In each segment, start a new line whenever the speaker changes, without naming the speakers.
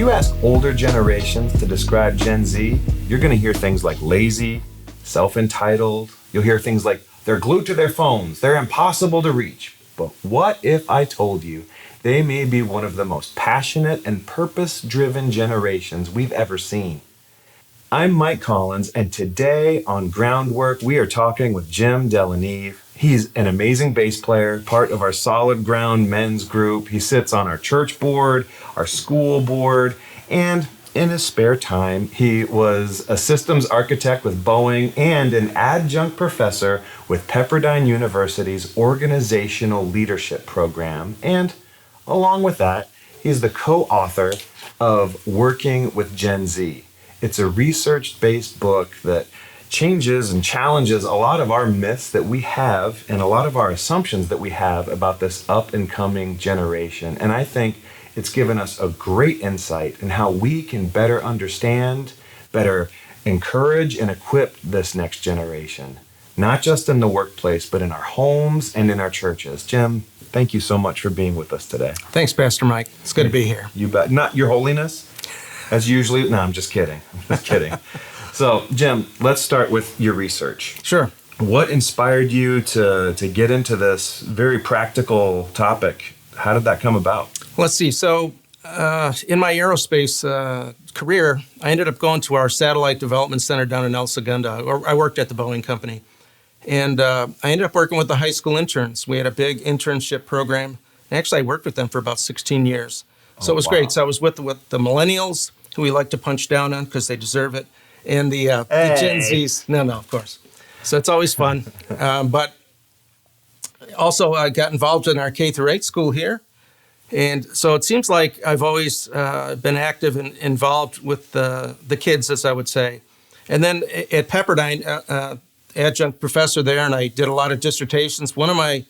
you ask older generations to describe Gen Z, you're going to hear things like lazy, self-entitled. You'll hear things like they're glued to their phones, they're impossible to reach. But what if I told you they may be one of the most passionate and purpose-driven generations we've ever seen? I'm Mike Collins, and today on Groundwork, we are talking with Jim DellaNeve. He's an amazing bass player, part of our Solid Ground men's group. He sits on our church board, our school board, and in his spare time, he was a systems architect with Boeing and an adjunct professor with Pepperdine University's Organizational Leadership Program. And along with that, he's the co-author of Working with Gen Z. It's a research-based book that changes and challenges a lot of our myths that we have and a lot of our assumptions that we have about this up-and-coming generation. And I think it's given us a great insight in how we can better understand, better encourage, and equip this next generation, not just in the workplace, but in our homes and in our churches. Jim, thank you so much for being with us today.
Thanks, Pastor Mike. It's good to be here.
You bet. Not Your Holiness, as usually. No, I'm just kidding. I'm just kidding. So, Jim, let's start with your research.
Sure.
What inspired you to get into this very practical topic? How did that come about?
Let's see. So, in my aerospace career, I ended up going to our satellite development center down in El Segundo. I worked at the Boeing company. And I ended up working with the high school interns. We had a big internship program. Actually, I worked with them for about 16 years. So it was great. So I was with the millennials, who we like to punch down on because they deserve it, and the Gen Zs. No, of course. So it's always fun. But also I got involved in our K through 8 school here. And so it seems like I've always been active and involved with the kids, as I would say. And then at Pepperdine, adjunct professor there, and I did a lot of dissertations. One of my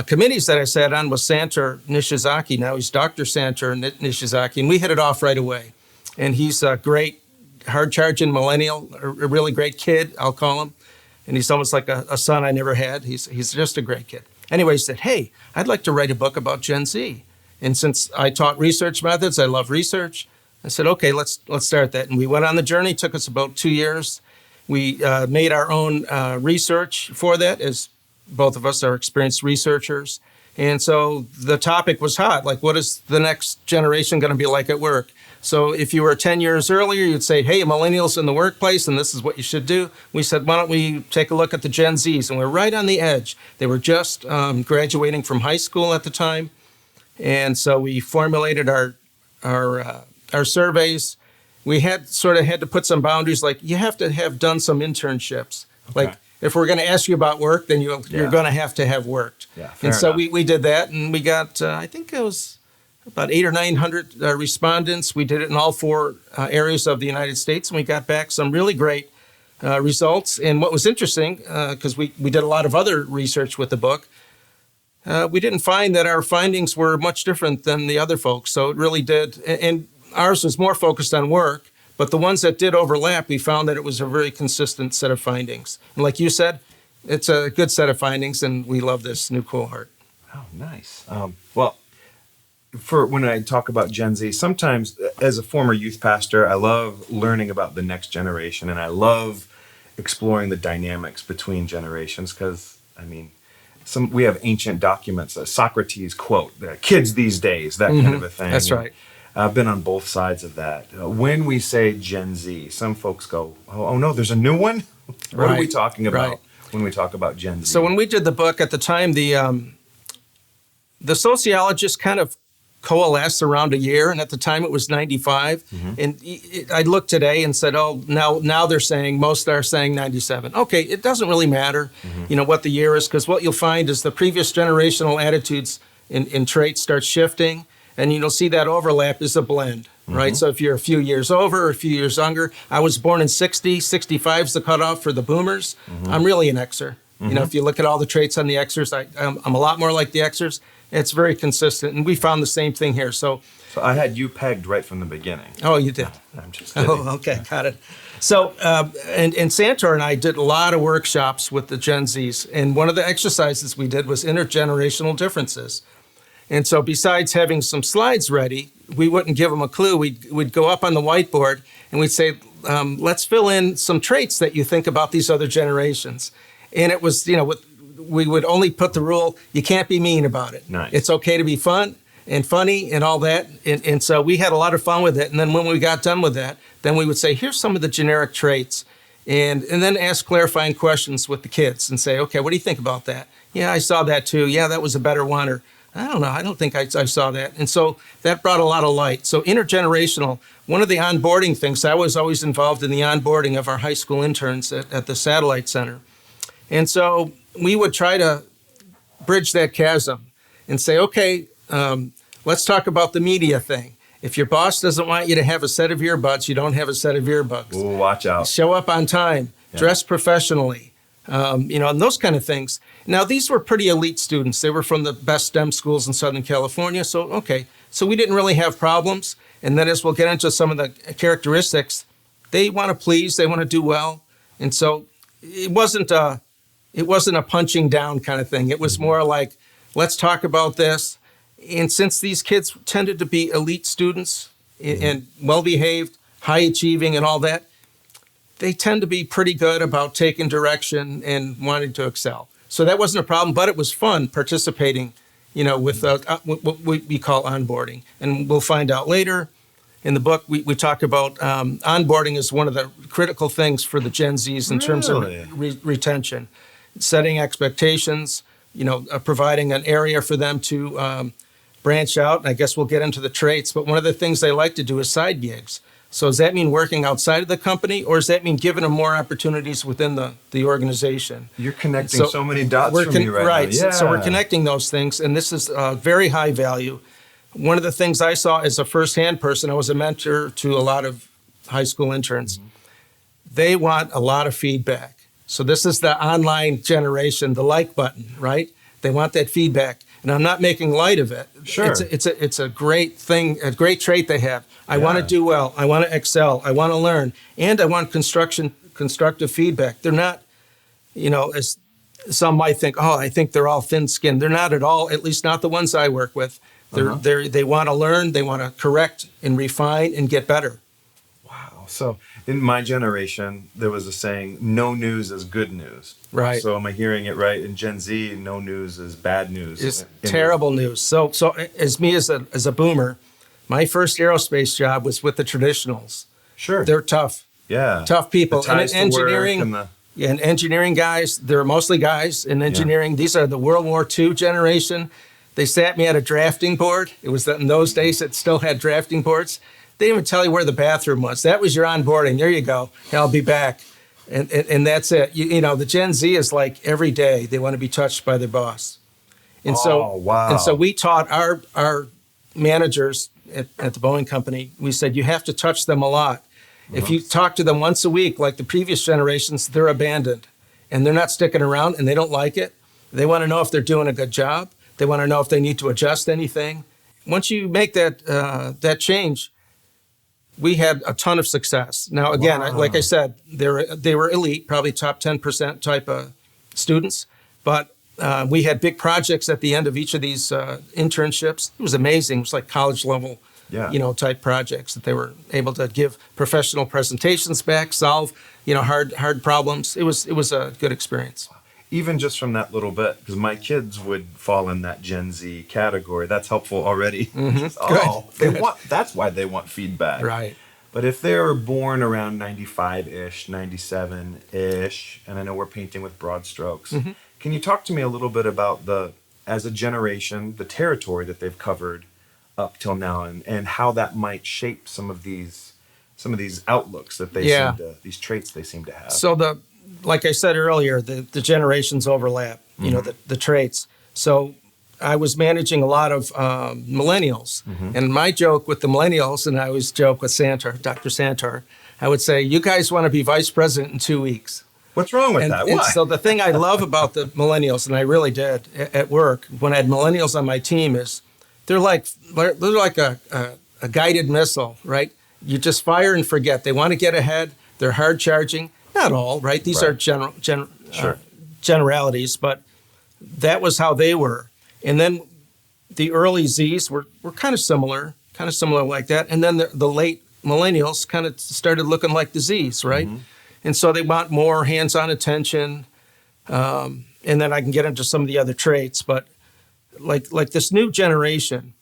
committees that I sat on was Santor Nishizaki. Now he's Dr. Santor Nishizaki, and we hit it off right away. And he's a great, hard-charging millennial, a really great kid, I'll call him. And he's almost like a son I never had. He's just a great kid. Anyway, he said, hey, I'd like to write a book about Gen Z. And since I taught research methods, I love research, I said, okay, let's start that. And we went on the journey. It took us about 2 years. We made our own research for that, as both of us are experienced researchers. And so the topic was hot, like what is the next generation going to be like at work? So if you were 10 years earlier, you'd say, hey, millennials in the workplace, and this is what you should do. We said, why don't we take a look at the Gen Zs? And we're right on the edge. They were just graduating from high school at the time. And so we formulated our surveys. We had to put some boundaries, like you have to have done some internships. Okay. Like if we're going to ask you about work, then you're going to have worked.
Yeah,
and so
enough.
we did that, and we got, I think it was about 800 or 900 respondents. We did it in all 4 areas of the United States, and we got back some really great results. And what was interesting, because we did a lot of other research with the book, we didn't find that our findings were much different than the other folks. So it really did. And ours was more focused on work, but the ones that did overlap, we found that it was a very consistent set of findings. And like you said, it's a good set of findings, and we love this new cohort.
Oh, nice. Well, for when I talk about Gen Z, sometimes as a former youth pastor, I love learning about the next generation, and I love exploring the dynamics between generations because, we have ancient documents, a Socrates quote, kids these days, that kind of a thing.
That's right.
I've been on both sides of that. When we say Gen Z, some folks go, oh no, there's a new one? What are we talking about when we talk about Gen Z?
So when we did the book at the time, the sociologists kind of coalesced around a year, and at the time it was 95. Mm-hmm. And I looked today and said, oh, now they're saying, most are saying 97. Okay, it doesn't really matter, what the year is, because what you'll find is the previous generational attitudes and traits start shifting, and you'll see that overlap is a blend, right? So if you're a few years over or a few years younger, I was born in 60, 65 is the cutoff for the boomers. I'm really an Xer. If you look at all the traits on the Xers, I'm a lot more like the Xers. It's very consistent, and we found the same thing here. So
I had you pegged right from the beginning.
Oh, you did?
No, I'm just kidding.
Oh, okay, got it. So, and Santor and I did a lot of workshops with the Gen Zs, and one of the exercises we did was intergenerational differences. And so besides having some slides ready, we wouldn't give them a clue. We'd go up on the whiteboard and we'd say, let's fill in some traits that you think about these other generations. And it was, we would only put the rule, you can't be mean about it.
Nice.
It's okay to be fun and funny and all that. And so we had a lot of fun with it. And then when we got done with that, then we would say, here's some of the generic traits. And then ask clarifying questions with the kids and say, okay, what do you think about that? Yeah, I saw that too. Yeah, that was a better one. Or I don't know, I don't think I saw that. And so that brought a lot of light. So intergenerational, one of the onboarding things, I was always involved in the onboarding of our high school interns at the Satellite Center. And so we would try to bridge that chasm and say, okay, let's talk about the media thing. If your boss doesn't want you to have a set of earbuds, you don't have a set of earbuds.
Ooh, watch out.
Show up on time, dress professionally, and those kind of things. Now, these were pretty elite students. They were from the best STEM schools in Southern California. So we didn't really have problems. And then as we'll get into some of the characteristics, they want to please, they want to do well. And so it wasn't a punching down kind of thing. It was more like, let's talk about this. And since these kids tended to be elite students and well-behaved, high-achieving and all that, they tend to be pretty good about taking direction and wanting to excel. So that wasn't a problem, but it was fun participating, with what we call onboarding. And we'll find out later in the book, we talk about onboarding as one of the critical things for the Gen Zs in terms of retention, setting expectations, providing an area for them to branch out. And I guess we'll get into the traits, but one of the things they like to do is side gigs. So does that mean working outside of the company, or does that mean giving them more opportunities within the organization?
You're connecting so many dots for me right now. Yeah.
So we're connecting those things, and this is very high value. One of the things I saw as a firsthand person, I was a mentor to a lot of high school interns. Mm-hmm. They want a lot of feedback. So this is the online generation, the like button, right? They want that feedback. And I'm not making light of it.
Sure.
It's a great thing, a great trait they have. I want to do well. I want to excel. I want to learn. And I want constructive feedback. They're not, as some might think, I think they're all thin-skinned. They're not at all, at least not the ones I work with. They want to learn. They want to correct and refine and get better.
Wow. So in my generation, there was a saying, no news is good news.
Right.
So am I hearing it right? In Gen Z, no news is bad news.
It's terrible news. So as a boomer, my first aerospace job was with the traditionals.
Sure.
They're tough.
Yeah.
Tough people.
And in
engineering, and engineering guys, they're mostly guys in engineering. Yeah. These are the World War II generation. They sat me at a drafting board. It was in those days it still had drafting boards. They didn't even tell you where the bathroom was. That was your onboarding. There you go. I'll be back. And that's it. The Gen Z is like every day they want to be touched by their boss. And so we taught our managers at the Boeing company, we said, you have to touch them a lot. If you talk to them once a week, like the previous generations, they're abandoned and they're not sticking around and they don't like it. They want to know if they're doing a good job. They want to know if they need to adjust anything. Once you make that change, we had a ton of success. Now, again, like I said, they were elite, probably top 10% type of students, but we had big projects at the end of each of these internships. It was amazing. It was like college level, type projects that they were able to give professional presentations back, solve, hard problems. It was a good experience.
Even just from that little bit, because my kids would fall in that Gen Z category. That's helpful already.
Mm-hmm.
That's why they want feedback.
Right.
But if they were born around 95-ish, 97-ish, and I know we're painting with broad strokes, mm-hmm. Can you talk to me a little bit about as a generation, the territory that they've covered up till now, and how that might shape some of these outlooks that they these traits they seem to have?
So like I said earlier, the generations overlap, mm-hmm. the traits. So I was managing a lot of millennials. Mm-hmm. And my joke with the millennials, and I always joke with Dr. Santor, I would say, you guys want to be vice president in 2 weeks.
What's wrong with that? Why?
And so the thing I love about the millennials, and I really did at work, when I had millennials on my team, is they're like a guided missile, right? You just fire and forget. They want to get ahead. They're hard charging. Not all, right? These are generalities, but that was how they were. And then the early Zs were kind of similar like that. And then the late millennials kind of started looking like the Zs, right? And so they want more hands-on attention. And then I can get into some of the other traits, but like this new generation,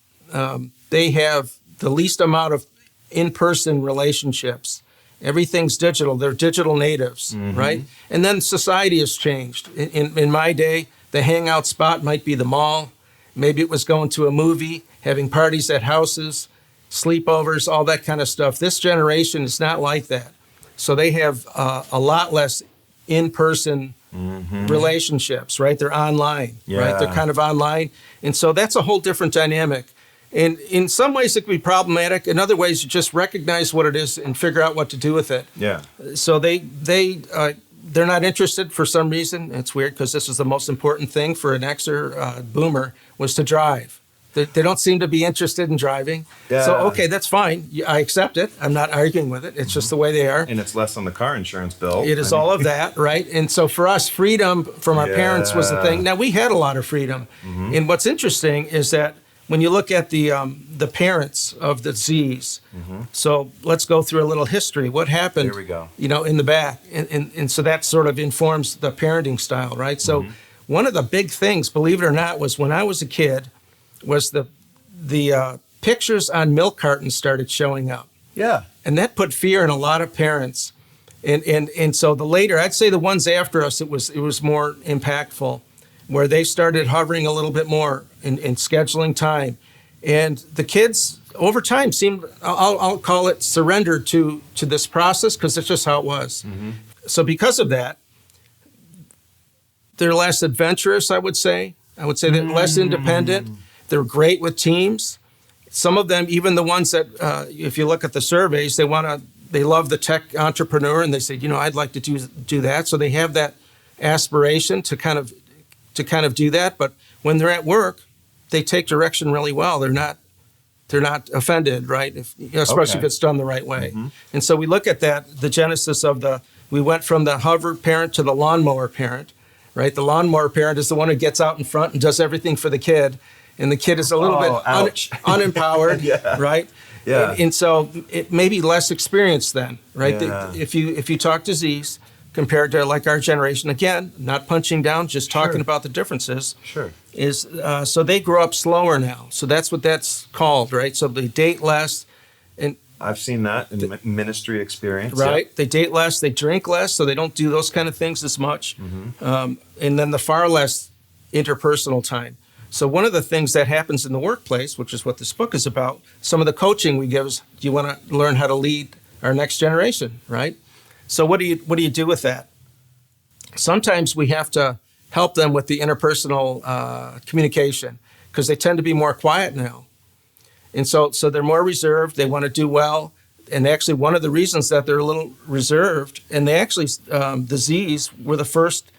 they have the least amount of in-person relationships. Everything's digital. They're digital natives, right? And then society has changed. In my day, the hangout spot might be the mall. Maybe it was going to a movie, having parties at houses, sleepovers, all that kind of stuff. This generation is not like that. So they have a lot less in-person relationships, right? They're online, right? They're kind of online. And so that's a whole different dynamic. And in some ways it can be problematic. In other ways, you just recognize what it is and figure out what to do with it.
Yeah.
So they're not interested for some reason. It's weird because this is the most important thing for an Xer boomer was to drive. They don't seem to be interested in driving.
Yeah.
So, okay, that's fine. I accept it. I'm not arguing with it. It's just the way they are.
And it's less on the car insurance bill.
It is all of that, right? And so for us, freedom from our parents was the thing. Now, we had a lot of freedom. And what's interesting is that when you look at the parents of the Zs, so let's go through a little history. What happened,
Here we go.
In the back? And so that sort of informs the parenting style, right? So one of the big things, believe it or not, was when I was a kid, was the pictures on milk cartons started showing up.
Yeah.
And that put fear in a lot of parents. And so the later, I'd say the ones after us, it was more impactful, where they started hovering a little bit more in scheduling time. And the kids, over time, seemed, I'll call it, surrendered to this process because that's just how it was. So because of that, they're less adventurous, I would say. I would say they're less independent. They're great with teams. Some of them, even the ones that, if you look at the surveys, they love the tech entrepreneur, and they say, I'd like to do that. So they have that aspiration to kind of do that. But when they're at work, they take direction really well. They're not offended, right? Especially if it's done the right way. And so we look at that, the genesis of we went from the hover parent to the lawnmower parent, right? The lawnmower parent is the one who gets out in front and does everything for the kid. And the kid is a little bit unempowered, right?
Yeah.
And so it may be less experienced then, right?
Yeah.
If you talk to Zs compared to like our generation, again, not punching down, just talking about the differences.
Sure.
Is so they grow up slower now. So that's what that's called, right? So they date less, and
I've seen that in ministry experience.
right.
Yep.
They date less, they drink less, so they don't do those kind of things as much, and then the far less interpersonal time. So one of the things that happens in the workplace, which is what this book is about, some of the coaching we give is, do you want to learn how to lead our next generation, right? So what do you do with that? Sometimes we have to help them with the interpersonal communication because they tend to be more quiet now. And so they're more reserved. They want to do well. And actually one of the reasons that they're a little reserved, and they actually, the Zs were the first,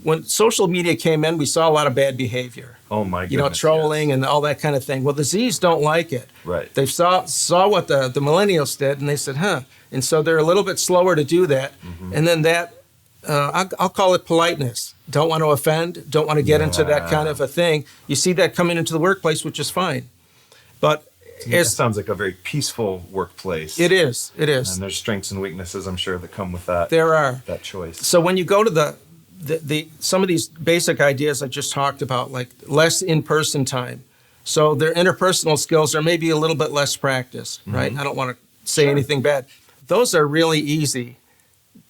when social media came in, we saw a lot of bad behavior.
Oh my goodness.
Trolling and all that kind of thing. Well, the Zs don't like it.
Right.
They saw what the millennials did, and they said, And so they're a little bit slower to do that. And then that, I'll call it politeness. Don't want to offend, don't want to get into that kind of a thing. You see that coming into the workplace, which is fine. But
it sounds like a very peaceful workplace.
It is.
And there's strengths and weaknesses, I'm sure, that come with that.
There are.
That choice.
So when you go to the some of these basic ideas I just talked about, like less in-person time. So their interpersonal skills are maybe a little bit less practiced, right? I don't want to say anything bad. Those are really easy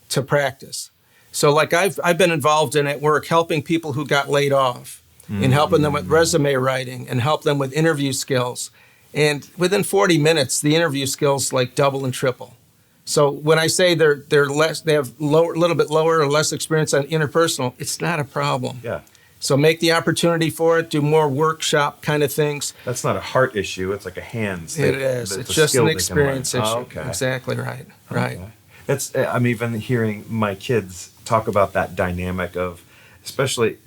to practice. So like I've been involved in at work helping people who got laid off and helping them with resume writing and help them with interview skills. And within 40 minutes, the interview skills like double and triple. So when I say they're less, they have a little bit lower or less experience on interpersonal, it's not a problem.
Yeah.
So make the opportunity for it, do more workshop kind of things.
That's not a heart issue, it's like a hands.
It is. It's just an experience issue. Okay. Exactly right. Right.
Okay. I'm even hearing my kids talk about that dynamic of, especially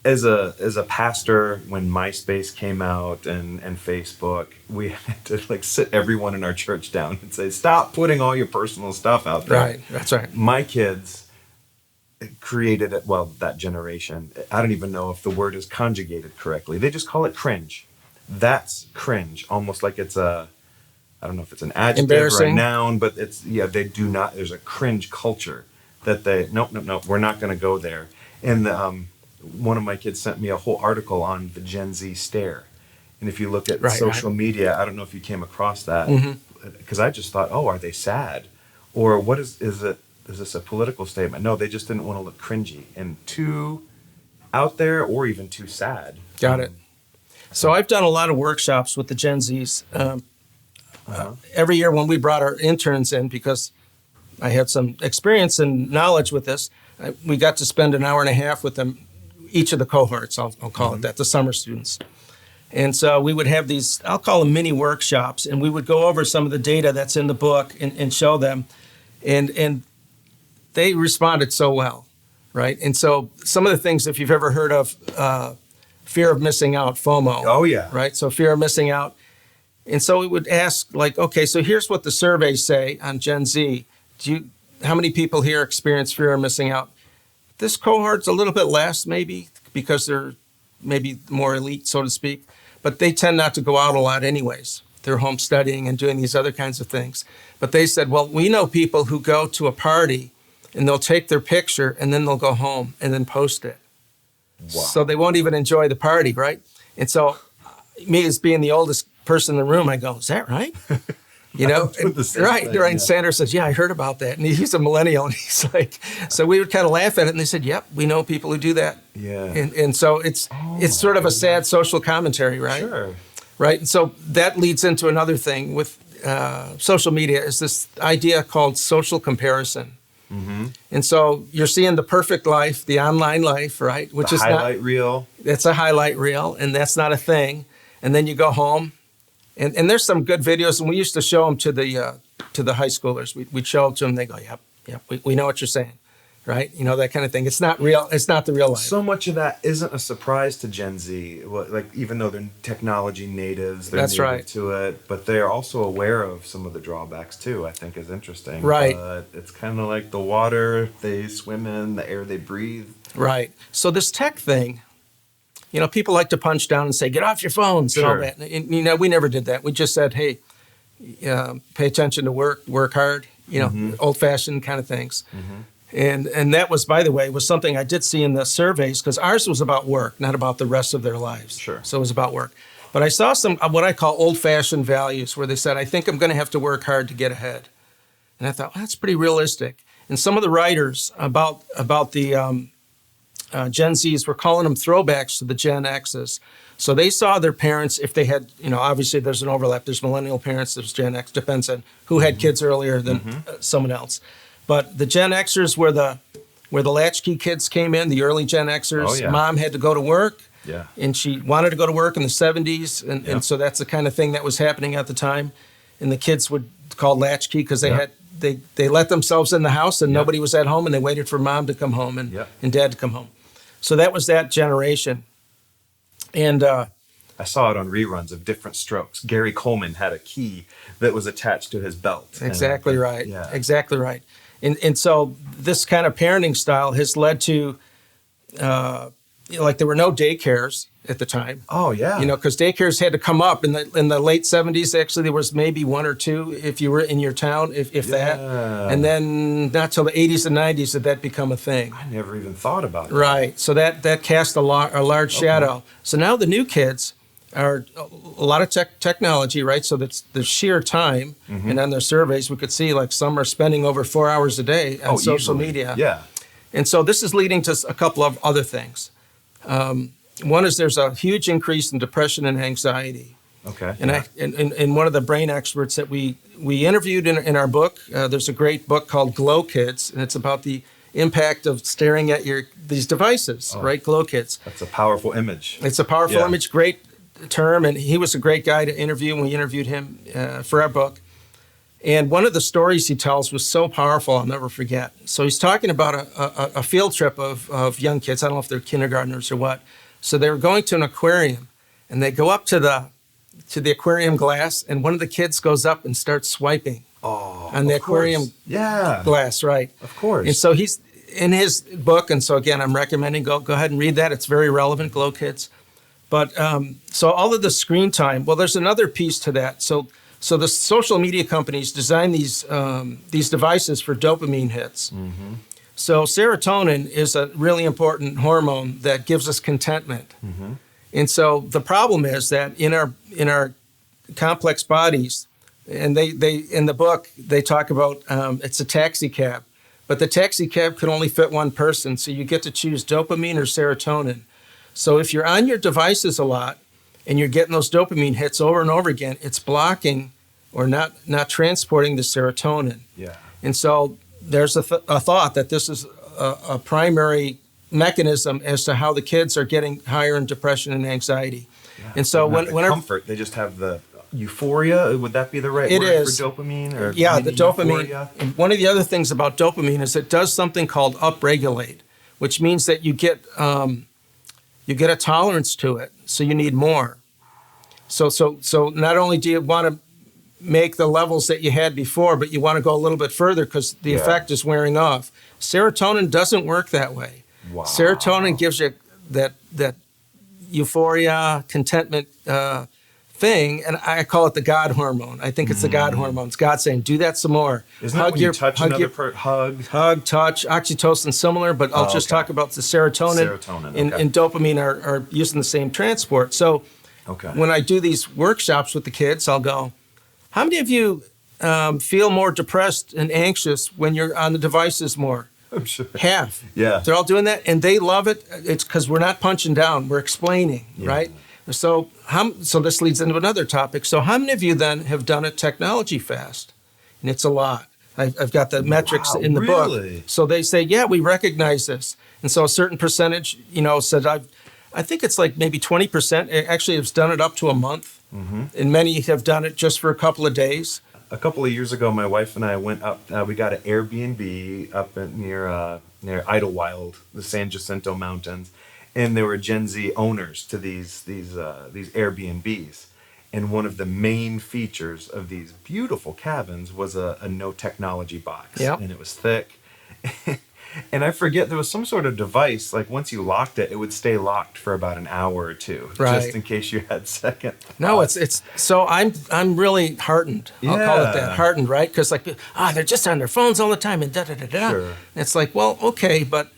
as a pastor, when MySpace came out and Facebook, we had to like sit everyone in our church down and say, stop putting all your personal stuff out there.
Right. That's right.
My kids created it. Well, that generation, I don't even know if the word is conjugated correctly. They just call it cringe. that's cringe, almost like it's a, I don't know if it's an adjective or a
Embarrassing.
noun, but it's, yeah, they do not, there's a cringe culture that they, nope, we're not going to go there. And one of my kids sent me a whole article on the Gen Z stare. And if you look at social media, I don't know if you came across that, because I just thought, oh, are they sad? Or what is this a political statement? No, they just didn't want to look cringy and too out there or even too sad.
Got it. So I've done a lot of workshops with the Gen Zs. Every year when we brought our interns in, because I had some experience and knowledge with this, we got to spend an hour and a half with them, each of the cohorts, I'll call it that, the summer students. And so we would have these, I'll call them mini workshops, and we would go over some of the data that's in the book and show them. And they responded so well, right? And so some of the things, if you've ever heard of fear of missing out, FOMO.
Oh, yeah.
Right? So fear of missing out. And so we would ask, like, okay, so here's what the surveys say on Gen Z. How many people here experience fear of missing out? This cohort's a little bit less, maybe, because they're maybe more elite, so to speak. But they tend not to go out a lot anyways. They're home studying and doing these other kinds of things. But they said, well, we know people who go to a party and they'll take their picture and then they'll go home and then post it. Wow. So they won't even enjoy the party, right? And so me as being the oldest person in the room, I go, is that right? You know, right. And Sanders says, yeah, I heard about that. And he's a millennial. And he's like, so we would kind of laugh at it. And they said, yep, we know people who do that.
Yeah.
And so it's sort of a sad social commentary, right?
Sure.
Right. And so that leads into another thing with social media is this idea called social comparison. Mm-hmm. And so you're seeing the perfect life, the online life, right? Which is
highlight reel.
It's a highlight reel, and that's not a thing. And then you go home. And there's some good videos, and we used to show them to the high schoolers. We'd show them to them. They go, yep, we know what you're saying, right? You know, that kind of thing. It's not real. It's not the real life.
So much of that isn't a surprise to Gen Z. Like, even though they're technology natives, they're native to it, but they're also aware of some of the drawbacks too. I think is interesting.
Right.
But it's kind of like the water they swim in, the air they breathe.
Right. So this tech thing. You know, people like to punch down and say, get off your phones and all that. And, you know, we never did that. We just said, hey, pay attention to work hard, you know, old-fashioned kind of things. Mm-hmm. And that was, by the way, was something I did see in the surveys, because ours was about work, not about the rest of their lives.
Sure.
So it was about work. But I saw some what I call old-fashioned values where they said, I think I'm going to have to work hard to get ahead. And I thought, well, that's pretty realistic. And some of the writers about the Gen Zs were calling them throwbacks to the Gen Xs. So they saw their parents, if they had, you know, obviously there's an overlap. There's millennial parents, there's Gen X, depends on who had kids earlier than someone else. But the Gen Xers were where the latchkey kids came in, the early Gen Xers.
Oh, yeah.
Mom had to go to work,
yeah,
and she wanted to go to work in the 70s. And so that's the kind of thing that was happening at the time. And the kids would call latchkey because they had they let themselves in the house and nobody was at home, and they waited for mom to come home and dad to come home. So that was that generation. And
I saw it on reruns of Different Strokes. Gary Coleman had a key that was attached to his belt.
Exactly right. Yeah. Exactly right. And so this kind of parenting style has led to, like there were no daycares at the time.
Oh, yeah.
You know, because daycares had to come up in the late 70s. Actually, there was maybe one or two if you were in your town, if that. And then not till the 80s and 90s did that become a thing.
I never even thought about it.
Right. So that cast a large shadow. So now the new kids are a lot of technology, right? So that's the sheer time. And on their surveys, we could see like some are spending over 4 hours a day on social media.
Yeah.
And so this is leading to a couple of other things. One is there's a huge increase in depression and anxiety.
Okay.
And one of the brain experts that we interviewed in our book, there's a great book called Glow Kids, and it's about the impact of staring at these devices, right? Glow Kids.
That's a powerful image.
It's a powerful image, great term, and he was a great guy to interview, and we interviewed him for our book. And one of the stories he tells was so powerful, I'll never forget. So he's talking about a field trip of young kids. I don't know if they're kindergartners or what. So they were going to an aquarium, and they go up to the aquarium glass, and one of the kids goes up and starts swiping on the aquarium glass, right?
Of course.
And so he's in his book, and so again, I'm recommending go ahead and read that. It's very relevant, Glow Kids. But so all of the screen time. Well, there's another piece to that. So the social media companies design these devices for dopamine hits.
Mm-hmm.
So serotonin is a really important hormone that gives us contentment.
Mm-hmm.
And so the problem is that in our complex bodies, and they in the book they talk about it's a taxi cab, but the taxi cab can only fit one person, so you get to choose dopamine or serotonin. So if you're on your devices a lot and you're getting those dopamine hits over and over again, it's blocking or not transporting the serotonin.
Yeah.
And so there's a thought that this is a primary mechanism as to how the kids are getting higher in depression and anxiety.
Yeah.
And so
when comfort, they just have the euphoria. Would that be the right word
is.
for dopamine? Or
yeah, the dopamine.
Euphoria?
And one of the other things about dopamine is it does something called upregulate, which means that you get a tolerance to it, so you need more. So not only do you want to make the levels that you had before, but you want to go a little bit further because the effect is wearing off. Serotonin doesn't work that way.
Wow.
Serotonin gives you that euphoria, contentment thing, and I call it the God hormone. I think it's the God hormone. It's God saying, do that some more.
Isn't that when you touch another person?
Hug, touch. Oxytocin similar, but I'll just talk about the serotonin. And dopamine are using the same transport. So when I do these workshops with the kids, I'll go, how many of you feel more depressed and anxious when you're on the devices more?
I'm sure.
Half.
Yeah.
They're all doing that, and they love it. It's because we're not punching down. We're explaining, right? So this leads into another topic. So how many of you then have done it technology fast? And it's a lot. I've got the metrics in the book. So they say, yeah, we recognize this. And so a certain percentage, said, I think it's like maybe 20% actually has done it up to a month. Mm-hmm. And many have done it just for a couple of days.
A couple of years ago, my wife and I went up. We got an Airbnb up near Idlewild, the San Jacinto Mountains, and there were Gen Z owners to these Airbnbs. And one of the main features of these beautiful cabins was a no technology box, and it was thick. And I forget, there was some sort of device, like once you locked it, it would stay locked for about an hour or two, just in case you had second thoughts.
No, it's so I'm really heartened. I'll call it that, heartened, right? Because they're just on their phones all the time and da-da-da-da. Sure. And it's like, well, okay, but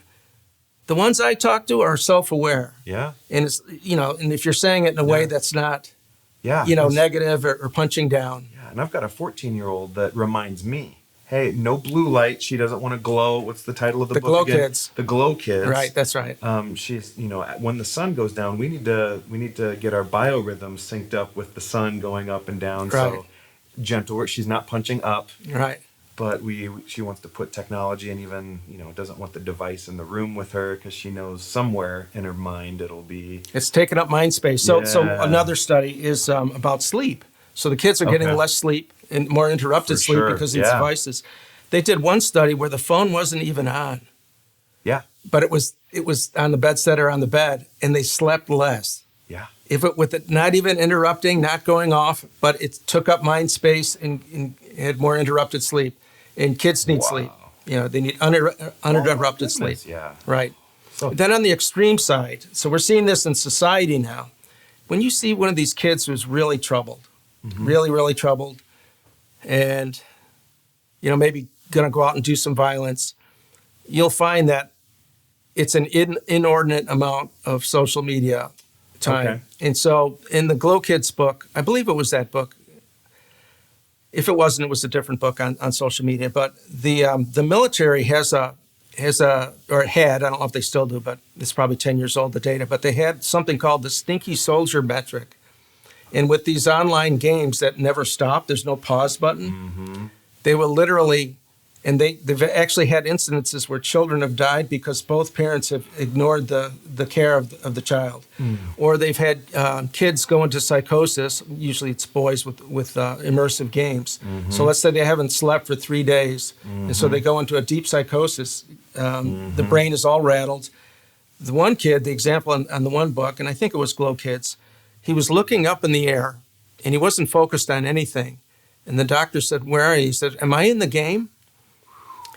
the ones I talk to are self-aware.
Yeah.
And it's, and if you're saying it in a way that's not, negative or punching down.
Yeah, and I've got a 14-year-old that reminds me, hey, no blue light. She doesn't want to glow. What's the title of the book
Glow
again?
Kids.
The Glow Kids.
Right, that's right.
She's, when the sun goes down, we need to get our biorhythms synced up with the sun going up and down. Right. So gentle. She's not punching up.
Right.
But she wants to put technology and even, doesn't want the device in the room with her because she knows somewhere in her mind it'll be.
It's taking up mind space. So another study is about sleep. So the kids are getting less sleep and more interrupted sleep because of these devices. They did one study where the phone wasn't even on. Yeah. But it was on the bedstead or on the bed, and they slept less. Yeah. With it not even interrupting, not going off, but it took up mind space and had more interrupted sleep. And kids need sleep. They need uninterrupted sleep. Yeah. Right. So then on the extreme side, so we're seeing this in society now. When you see one of these kids who's really troubled, really, really troubled, and, maybe going to go out and do some violence, you'll find that it's an inordinate amount of social media time. Okay. And so in the Glow Kids book, I believe it was that book. If it wasn't, it was a different book on social media. But the military has or had, I don't know if they still do, but it's probably 10 years old, the data, but they had something called the Stinky Soldier metric. And with these online games that never stop, there's no pause button. They will literally, and they've actually had incidences where children have died because both parents have ignored the care of the child. Or they've had kids go into psychosis, usually it's boys with immersive games. So let's say they haven't slept for 3 days, and so they go into a deep psychosis. The brain is all rattled. The one kid, the example on the one book, and I think it was Glow Kids, he was looking up in the air, and he wasn't focused on anything. And the doctor said, "Where are you?" He said, "Am I in the game?"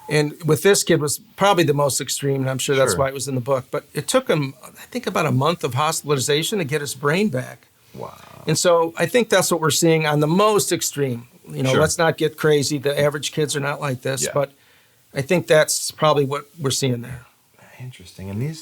And with this kid was probably the most extreme, and I'm sure that's
Sure.
why it was in the book. But it took him, I think, about a month of hospitalization to get his brain back.
Wow.
And so I think that's what we're seeing on the most extreme. You know,
Sure.
let's not get crazy. The average kids are not like this,
Yeah.
but I think that's probably what we're seeing there.
Interesting. And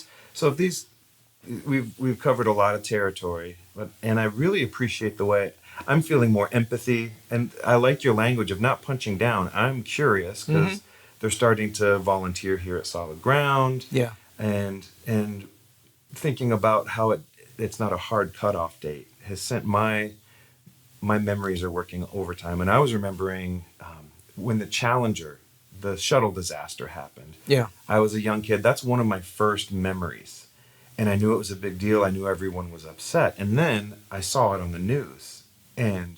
we've covered a lot of territory, and I really appreciate the way I'm feeling more empathy, and I like your language of not punching down. I'm curious because they're starting to volunteer here at Solid Ground.
Yeah.
And thinking about how it's not a hard cutoff date has sent my memories are working overtime. And I was remembering when the Challenger, the shuttle disaster happened.
Yeah.
I was a young kid. That's one of my first memories. And I knew it was a big deal. I knew everyone was upset. And then I saw it on the news. And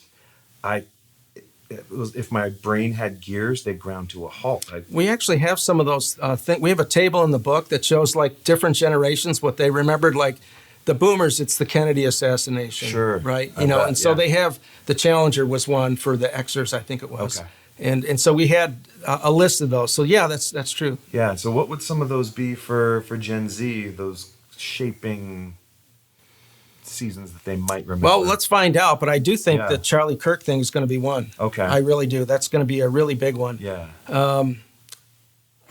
it was, if my brain had gears, they ground to a halt.
We actually have some of those things. We have a table in the book that shows like different generations, what they remembered. Like the boomers, it's the Kennedy assassination.
Sure.
Right.
I bet,
And so
yeah.
they have, the Challenger was one for the Xers, I think it was.
Okay.
And so we had a list of those. So yeah, that's true.
Yeah. So what would some of those be for Gen Z, those shaping seasons that they might remember?
Well, let's find out. But I do think
Yeah.
the Charlie Kirk thing is going to be one.
Okay.
I really do. That's going to be a really big one.
Yeah.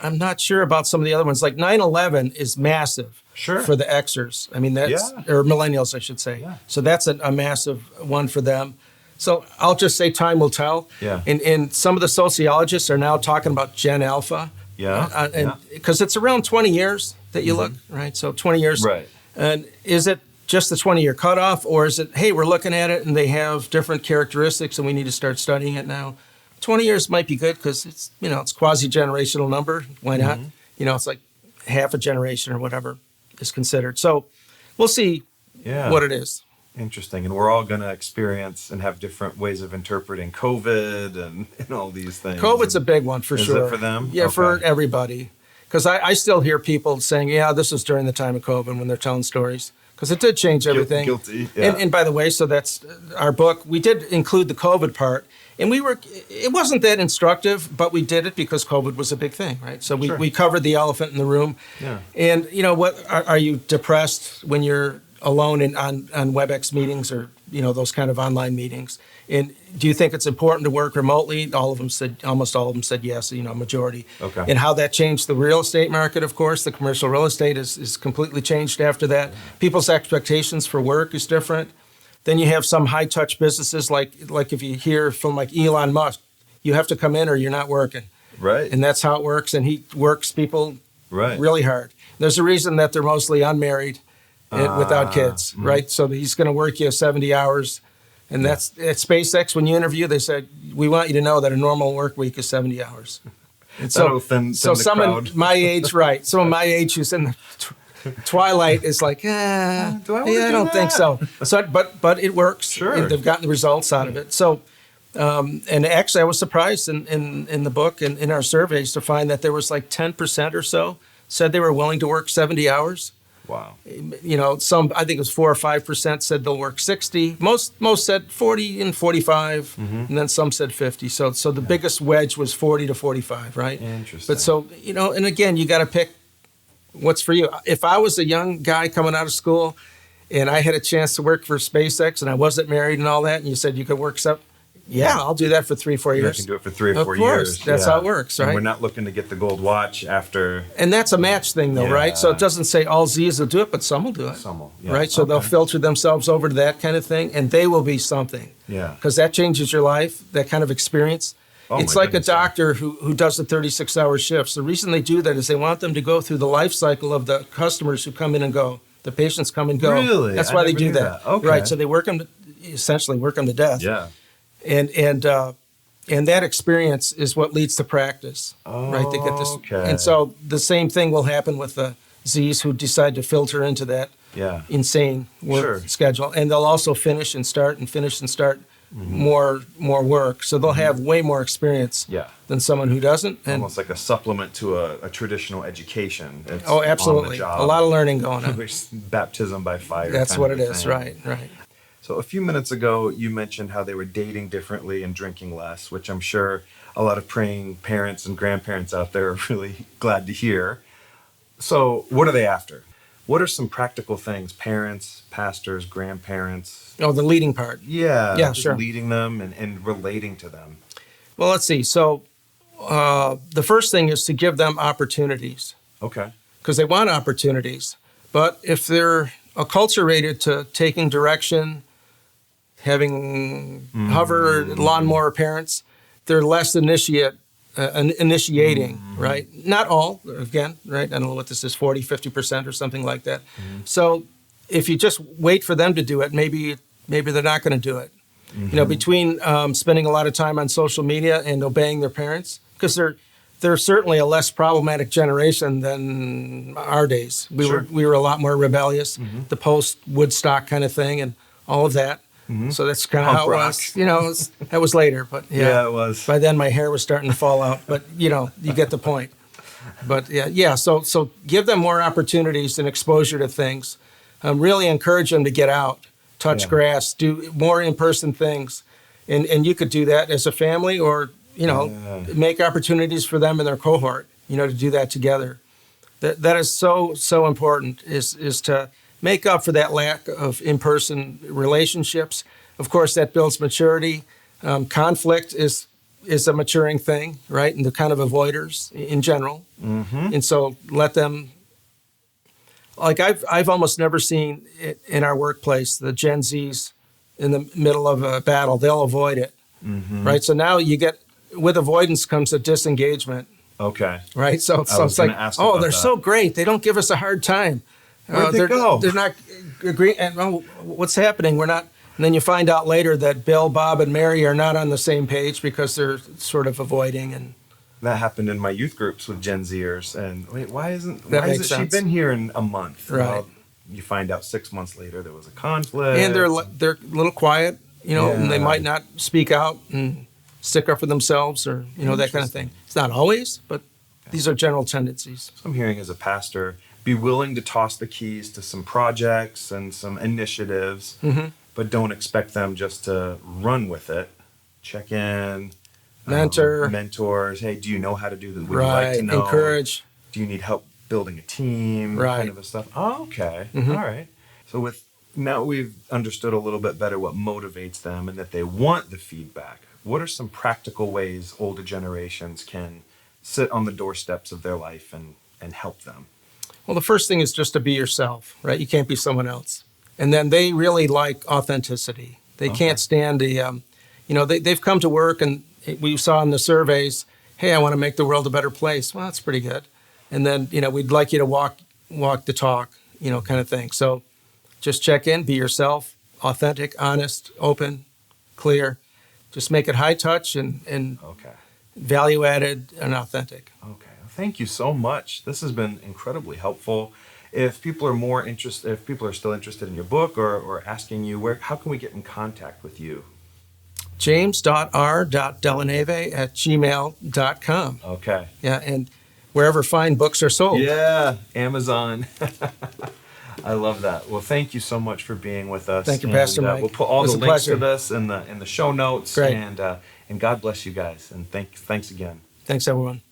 I'm not sure about some of the other ones. Like 9/11 is massive.
Sure.
For the Xers. I mean, that's,
Yeah.
or millennials, I should say.
Yeah.
So that's a massive one for them. So I'll just say time will tell.
Yeah.
And some of the sociologists are now talking about Gen Alpha.
Yeah.
And because it's around 20 years that you look, right? So 20 years.
Right.
And is it just the 20-year cutoff, or is it, hey, we're looking at it and they have different characteristics and we need to start studying it now? 20 years might be good because it's, it's quasi-generational number. Why not? It's like half a generation or whatever is considered. So we'll see what it is.
Interesting. And we're all going to experience and have different ways of interpreting COVID and all these things.
COVID's a big one for sure.
Is it for them?
Yeah,
Okay.
for everybody. Because I still hear people saying, yeah, this was during the time of COVID when they're telling stories. Because it did change everything.
Guilty. Yeah.
And by the way, so that's our book. We did include the COVID part. And it wasn't that instructive, but we did it because COVID was a big thing, right? So
Sure.
we covered the elephant in the room.
Yeah.
And what are you depressed when you're alone on WebEx meetings or those kind of online meetings? And do you think it's important to work remotely? Almost all of them said yes. Majority.
Okay.
And how that changed the real estate market, of course, the commercial real estate is completely changed after that. People's expectations for work is different. Then you have some high touch businesses like if you hear from like Elon Musk, you have to come in or you're not working.
Right.
And that's how it works. And he works people really hard. There's a reason that they're mostly unmarried and without kids, right? So he's going to work you 70 hours. And that's at SpaceX, when you interview, they said, we want you to know that a normal work week is 70 hours. And
That'll thin the
someone
crowd.
my age, right, someone my age who's in the twilight is like,
do I wanna
I
do
don't think so. So, but it works.
Sure.
And they've gotten the results out of it. So, and actually, I was surprised in the book and in our surveys to find that there was like 10% or so said they were willing to work 70 hours.
Wow.
Some, I think it was 4 or 5% said they'll work 60. Most said 40 and 45, and then some said 50. So the biggest wedge was 40 to 45, right?
Interesting.
But so, and again, you got to pick what's for you. If I was a young guy coming out of school and I had a chance to work for SpaceX and I wasn't married and all that, and you said you could work I'll do that for 3-4 years.
I can do it for 3 or 4
Of course,
years.
that's how it works, right?
And we're not looking to get the gold watch after.
And that's a match thing, though, right? So it doesn't say all Zs will do it, but some will do it.
Some will, yeah.
Right? So they'll filter themselves over to that kind of thing, and they will be something.
Yeah.
Because that changes your life, that kind of experience.
Oh,
It's
my
like
goodness,
a doctor who does the 36-hour shifts. The reason they do that is they want them to go through the life cycle of the customers who come in and go. The patients come and go.
Really?
That's
I
why they
never
do
knew
that.
Okay.
Right. So they essentially work them to death.
Yeah.
And that experience is what leads to practice, right? They get this,
Okay.
and so the same thing will happen with the Zs who decide to filter into that insane work schedule, and they'll also finish and start more work. So they'll have way more experience than someone who doesn't. And
Almost like a supplement to a traditional education. It's
absolutely,
on the job.
a lot of learning going on.
Baptism by fire.
That's
kind
what
of
it
a
is,
thing.
right.
So a few minutes ago, you mentioned how they were dating differently and drinking less, which I'm sure a lot of praying parents and grandparents out there are really glad to hear. So what are they after? What are some practical things, parents, pastors, grandparents?
Oh, the leading part.
Yeah,
Yeah,
just
sure.
leading them and relating to them.
Well, let's see. So the first thing is to give them opportunities
Okay.
because they want opportunities. But if they're acculturated to taking direction, having hover lawnmower parents, they're less initiating, right? Not all, again, right? I don't know what this is, 40, 50% or something like that. So if you just wait for them to do it, maybe they're not going to do it. You know, between spending a lot of time on social media and obeying their parents, because they're certainly a less problematic generation than our days. We were a lot more rebellious, the post Woodstock kind of thing and all of that. So that's kind of how it was. You know, that was later, but
Yeah, it was.
By then my hair was starting to fall out, but you know, you get the point. But yeah. So give them more opportunities and exposure to things. Really encourage them to get out, touch grass, do more in-person things, and you could do that as a family, or you know, make opportunities for them and their cohort. You know, to do that together. That is so important. Is to make up for that lack of in-person relationships. Of course, that builds maturity. Conflict is a maturing thing, right? And they're kind of avoiders in general. And so let them, like I've almost never seen it in our workplace, the Gen Zs in the middle of a battle, they'll avoid it, right? So now with avoidance comes a disengagement.
Okay.
Right? So it's like, oh, they're so great. They don't give us a hard time.
Where'd they go?
They're not agreeing. And what's happening? We're not. And then you find out later that Bill, Bob, and Mary are not on the same page because they're sort of avoiding. And
that happened in my youth groups with Gen Zers. And wait, why hasn't she
sense.
been here in a month?
Right.
Well, you find out 6 months later there was a conflict.
And they're a little quiet, you know, and they might not speak out and stick up for themselves, or you know, that kind of thing. It's not always, but these are general tendencies.
So I'm hearing as a pastor, be willing to toss the keys to some projects and some initiatives, but don't expect them just to run with it. Check in, mentors. Hey, do you know how to do this? Would you like to know?
Encourage.
Do you need help building a team?
Right.
Kind of a stuff. Oh, okay. All right. So now we've understood a little bit better what motivates them and that they want the feedback. What are some practical ways older generations can sit on the doorsteps of their life and help them?
Well, the first thing is just to be yourself, right? You can't be someone else. And then they really like authenticity. They can't stand the, they've come to work and we saw in the surveys, hey, I want to make the world a better place. Well, that's pretty good. And then, we'd like you to walk the talk, kind of thing. So just check in, be yourself, authentic, honest, open, clear. Just make it high touch and value added and authentic.
Okay. Thank you so much. This has been incredibly helpful. If people are still interested in your book or asking you how can we get in contact with you?
james.r.dellaneve@gmail.com.
Okay.
Yeah, and wherever fine books are sold.
Yeah, Amazon. I love that. Well, thank you so much for being with us.
Thank you, Pastor Mike.
We'll put all the links
pleasure.
to this in the show notes.
Great.
And God bless you guys. And thanks again.
Thanks, everyone.